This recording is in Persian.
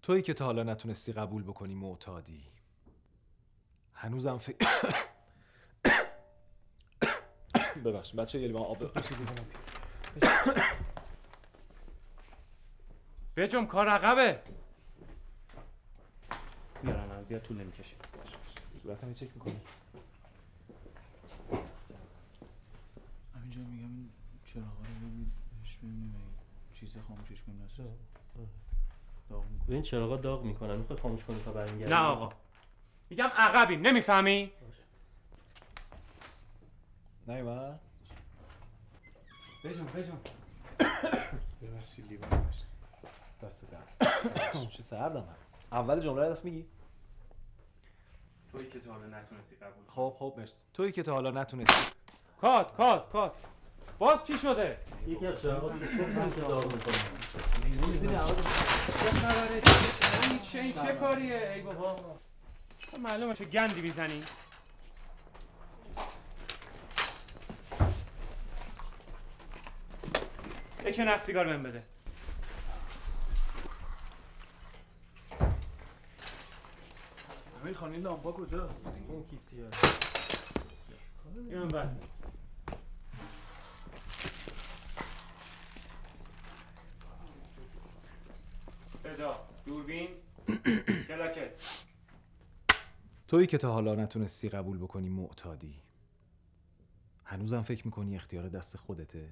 تویی که تا حالا نتونستی قبول بکنی معتادی. هنوزم فکر ببخشید بچه یه لیوان آب بجم کار عقبه. میارن زیاد طول نمیکشه. صورتم چک میکنی؟ همینجا میگم این چراغا رو بگید بهش ببینیم چیز خاموشش کنیم نسو داغ میکنه. این چراغا داغ میکنن. میخوای خاموش کنی تا برمیگردی؟ نه آقا میگم عقبیم نمیفهمی؟ نیومد؟ بجم ببخشید لیوان داشت دست درد چه سردم اول جمله رو دفت میگی؟ تویی که تا حالا نتونستی قبول. خب مرسی. تویی که تا حالا نتونستی کات باز چی شده؟ یکی از چراغا گفتم که داغ میکنه. چه خبره؟ این چه کاریه؟ ای بابا معلومه چه گندی میزنی. یک نخ سیگار بهم بده. امیر خان این لامپا کجاست؟ اون کیف سیاه. اینم بس. صدا، دوربین، کلاکت. تویی که تا حالا نتونستی قبول بکنی معتادی. هنوزم فکر میکنی اختیار دست خودته؟